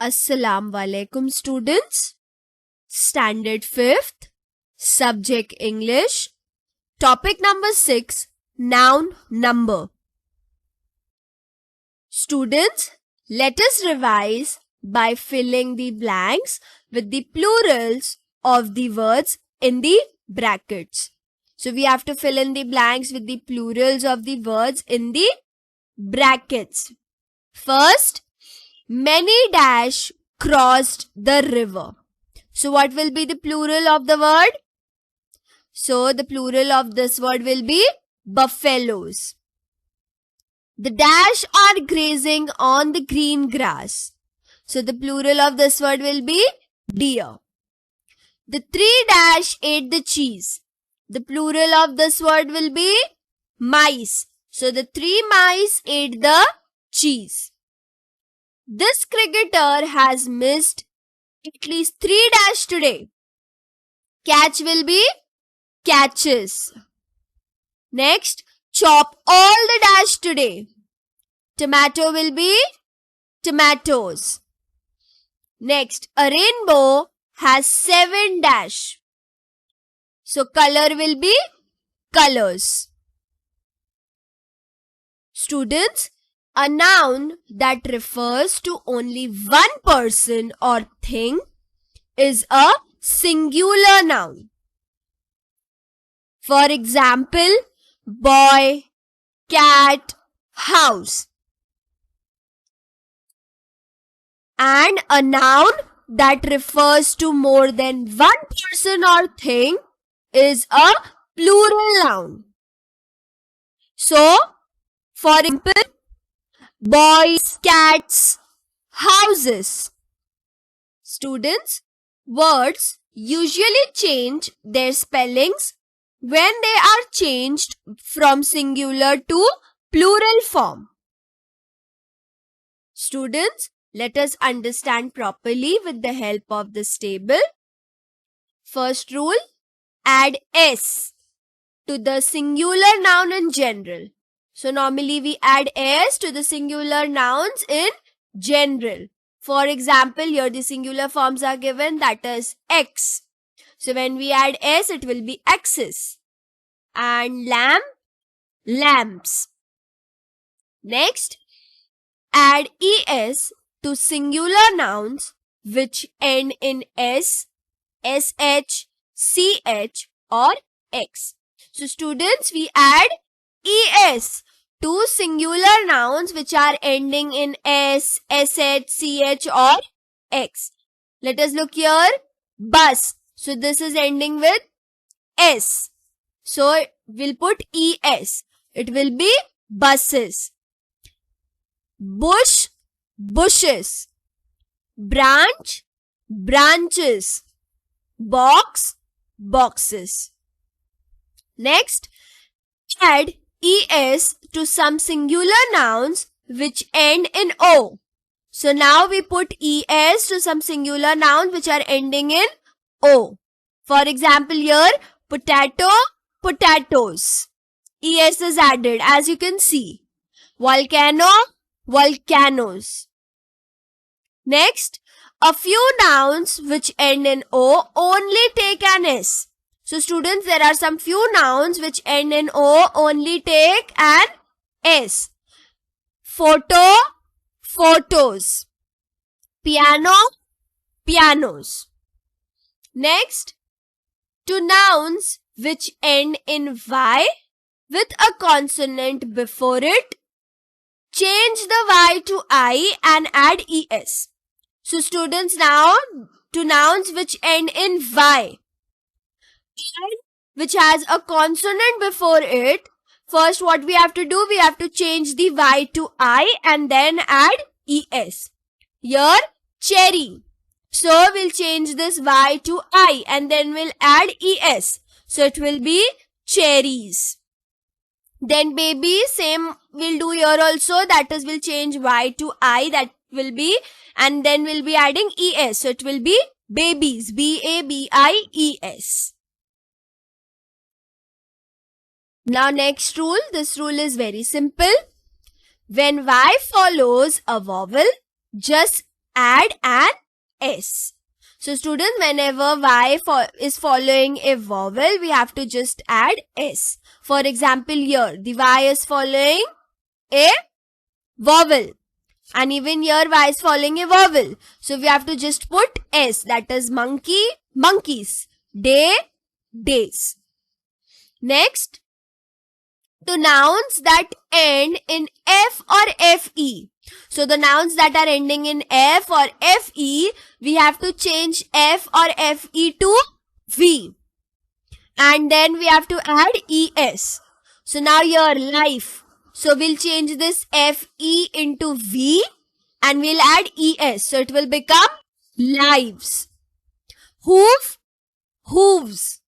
Assalamu alaikum students. Standard 5th, subject English, topic number 6, noun number. Students, let us revise by filling the blanks with the plurals of the words in the brackets. So we have to fill in the blanks with the plurals of the words in the brackets. First, many dash crossed the river. So what will be the plural of the word? So the plural of this word will be buffaloes. The dash are grazing on the green grass. So the plural of this word will be deer. The 3 dash ate the cheese. The plural of this word will be mice. So the 3 mice ate the cheese. This cricketer has missed at least 3 dash today. Catch will be catches. Next, chop all the dash today. Tomato will be tomatoes. Next, a rainbow has 7 dash. So color will be colors. Students, a noun that refers to only one person or thing is a singular noun. For example, boy, cat, house. And a noun that refers to more than one person or thing is a plural noun. So, for example, boys, cats, houses. Students, words usually change their spellings when they are changed from singular to plural form. Students, let us understand properly with the help of this table. First rule, add s to the singular noun in general. So normally we add s to the singular nouns in general. For example, here the singular forms are given, that is x. So when we add s, it will be x's. And lamb, lamps. Next, add es to singular nouns which end in s, sh, ch or x. So students, we add es to singular nouns which are ending in s, sh, ch or x. Let us look here. Bus. So this is ending with s. So we'll put es. It will be buses. Bush, bushes. Branch, branches. Box, boxes. Next, add es to some singular nouns which end in o. So now we put es to some singular nouns which are ending in o. For example, here potato, potatoes. Es is added, as you can see. Volcano, volcanoes. Next, a few nouns which end in o only take an s. So students, there are some few nouns which end in o only take an s. Photo, photos. Piano, pianos. Next, to nouns which end in y with a consonant before it, change the y to I and add es. So students, now to nouns which end in y, which has a consonant before it, first what we have to do, we have to change the y to I and then add es. Here, cherry. So we'll change this y to I and then we'll add es. So it will be cherries. Then baby, same we'll do here also, that is we'll change y to I, that will be, and then we'll be adding es. So it will be babies, babies. Now next rule, this rule is very simple. When y follows a vowel, just add an S. So students, whenever Y is following a vowel, we have to just add S. For example, here the Y is following a vowel. And even here Y is following a vowel. So we have to just put S. That is monkey, monkeys. Day, days. Next, to nouns that end in F or FE. So the nouns that are ending in F or FE, we have to change F or FE to V. And then we have to add ES. So now here, life. So we'll change this FE into V and we'll add ES. So it will become lives. Hoof, hooves.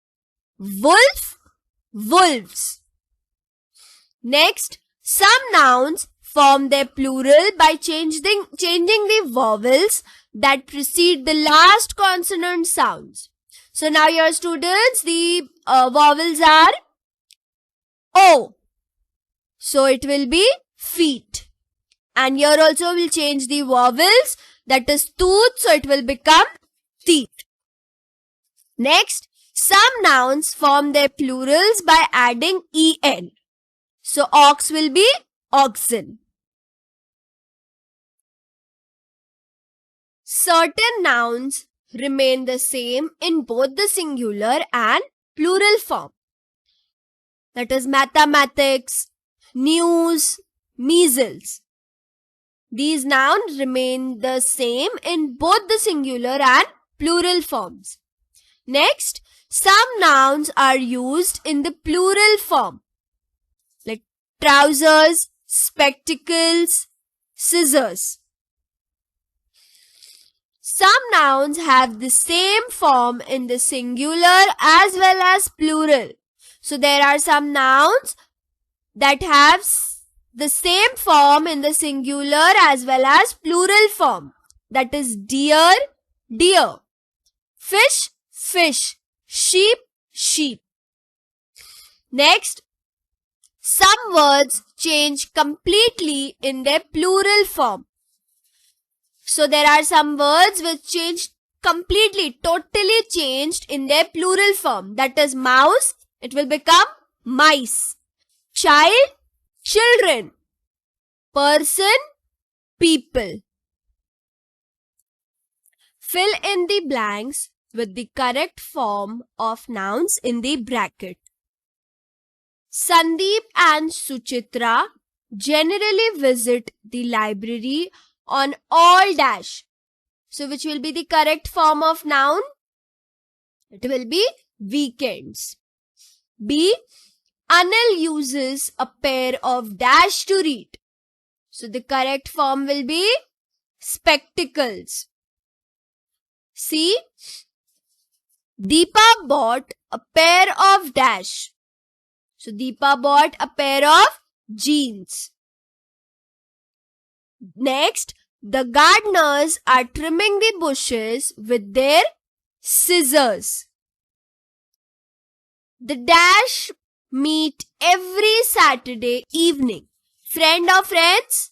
Wolf, wolves. Next, some nouns form their plural by changing the vowels that precede the last consonant sounds. So now your students, the vowels are O. So it will be feet. And here also we'll change the vowels, that is tooth, so it will become teeth. Next, some nouns form their plurals by adding en. So ox will be oxen. Certain nouns remain the same in both the singular and plural form. That is mathematics, news, measles. These nouns remain the same in both the singular and plural forms. Next, some nouns are used in the plural form, like trousers, spectacles, scissors. Some nouns have the same form in the singular as well as plural. So there are some nouns that have the same form in the singular as well as plural form. That is deer, deer. Fish, fish. Sheep, sheep. Next, some words change completely in their plural form. So there are some words which change completely, totally changed in their plural form. That is mouse, it will become mice. Child, children. Person, people. Fill in the blanks with the correct form of nouns in the bracket. Sandeep and Suchitra generally visit the library on all dash. So which will be the correct form of noun? It will be weekends. B. Anil uses a pair of dash to read. So the correct form will be spectacles. C. Deepa bought a pair of dash. So Deepa bought a pair of jeans. Next, the gardeners are trimming the bushes with their scissors. The dash meet every Saturday evening. Friend or friends?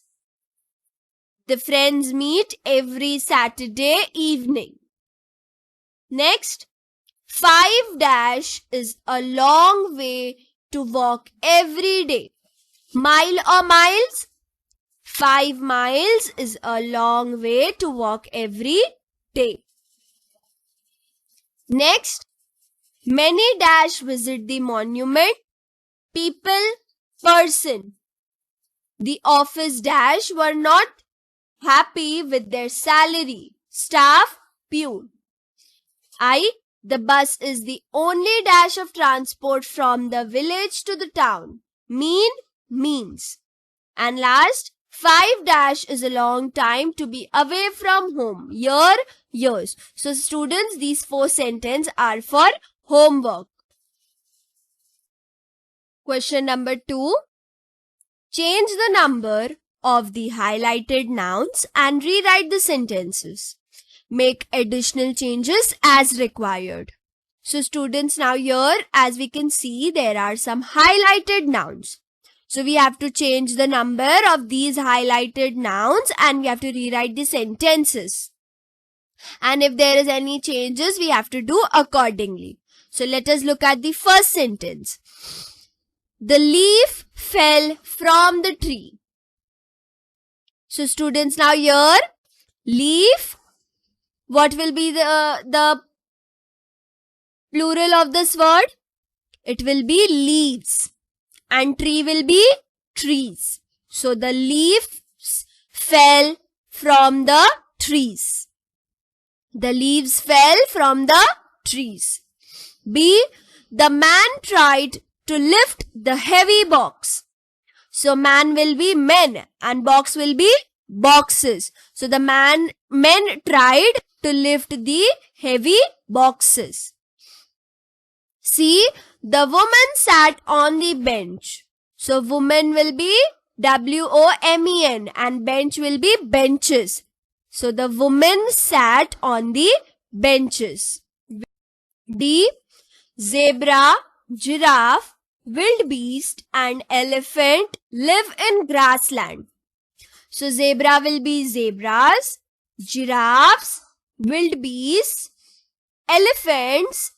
The friends meet every Saturday evening. Next, 5 dash is a long way to walk every day. Mile or miles? 5 miles is a long way to walk every day. Next, many dash visit the monument. People, person. The office dash were not happy with their salary. Staff, pew. I. The bus is the only dash of transport from the village to the town. Mean, means. And last, 5 dash is a long time to be away from home. Year, years. So students, these 4 sentences are for homework. Question number 2. Change the number of the highlighted nouns and rewrite the sentences. Make additional changes as required. So students, now here as we can see, there are some highlighted nouns. So we have to change the number of these highlighted nouns and we have to rewrite the sentences. And if there is any changes, we have to do accordingly. So let us look at the first sentence. The leaf fell from the tree. So students, now here, leaf, what will be the plural of this word? It will be leaves. And tree will be trees. So the leaves fell from the trees. The leaves fell from the trees. B. The man tried to lift the heavy box. So man will be men and box will be boxes. So the men tried to lift the heavy boxes. C. The woman sat on the bench. So woman will be WOMEN and bench will be benches. So the woman sat on the benches. D. Zebra, giraffe, wildebeest and elephant live in grassland. So zebra will be zebras, giraffes, wildebeest, elephants,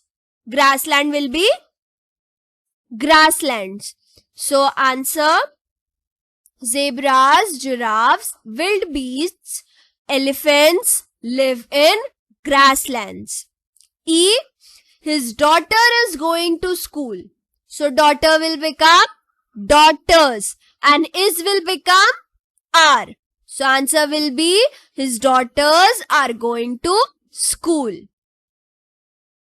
grassland will be grasslands. So answer, zebras, giraffes, wildebeests, elephants live in grasslands. E. His daughter is going to school. So daughter will become daughters and is will become are. So answer will be his daughters are going to school.